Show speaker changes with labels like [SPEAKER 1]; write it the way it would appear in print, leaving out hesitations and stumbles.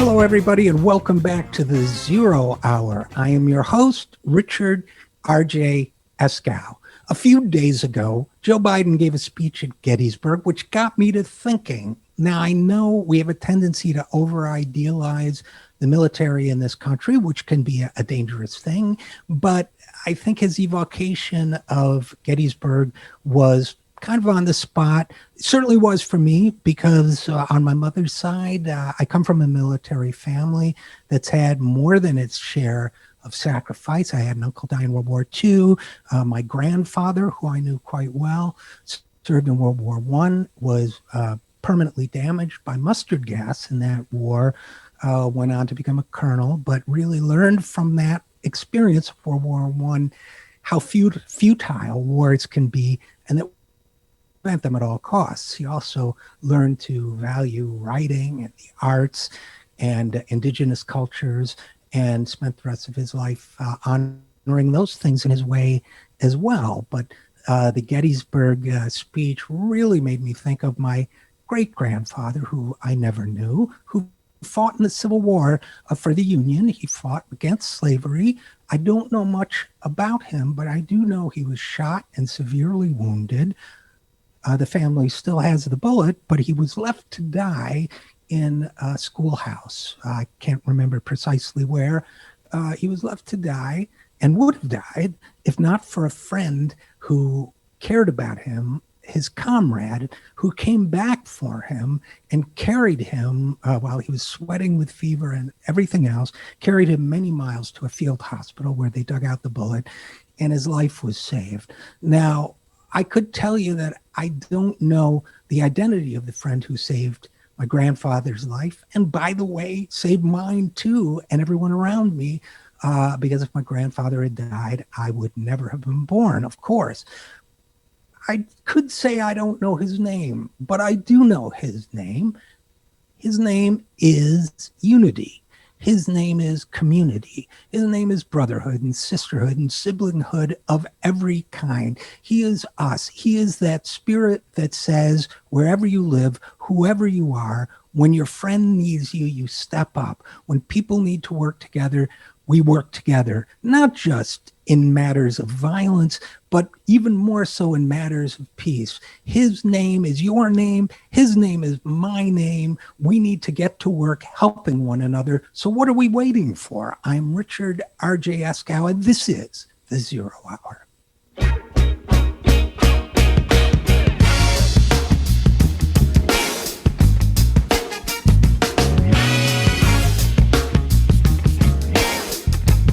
[SPEAKER 1] Hello, everybody, and welcome back to the Zero Hour. I am your host, Richard RJ Eskow. A few days ago, Joe Biden gave a speech at Gettysburg, which got me to thinking. Now, I know we have a tendency to over-idealize the military in this country, which can be a dangerous thing, but I think his evocation of Gettysburg was kind of on the spot. It certainly was for me because on my mother's side, I come from a military family that's had more than its share of sacrifice. I had an uncle die in World War II. My grandfather, who I knew quite well, served in World War I, was permanently damaged by mustard gas in that war, went on to become a colonel, but really learned from that experience of World War I how futile wars can be, and that prevent them at all costs. He also learned to value writing and the arts and indigenous cultures, and spent the rest of his life honoring those things in his way as well. But the Gettysburg speech really made me think of my great-grandfather, who I never knew, who fought in the Civil War for the Union. He fought against slavery. I don't know much about him, but I do know he was shot and severely wounded. The family still has the bullet, but he was left to die in a schoolhouse. I can't remember precisely where. He was left to die and would have died if not for a friend who cared about him, his comrade, who came back for him and carried him while he was sweating with fever and everything else, carried him many miles to a field hospital where they dug out the bullet, and his life was saved. Now, I could tell you that I don't know the identity of the friend who saved my grandfather's life, and by the way, saved mine too, and everyone around me, because if my grandfather had died, I would never have been born, of course. I could say I don't know his name, but I do know his name. His name is Unity. His name is community. His name is brotherhood and sisterhood and siblinghood of every kind. He is us. He is that spirit that says, wherever you live, whoever you are, when your friend needs you, you step up. When people need to work together, we work together, not just in matters of violence, but even more so in matters of peace. His name is your name. His name is my name. We need to get to work helping one another. So what are we waiting for? I'm Richard RJ Eskow, and this is the Zero Hour.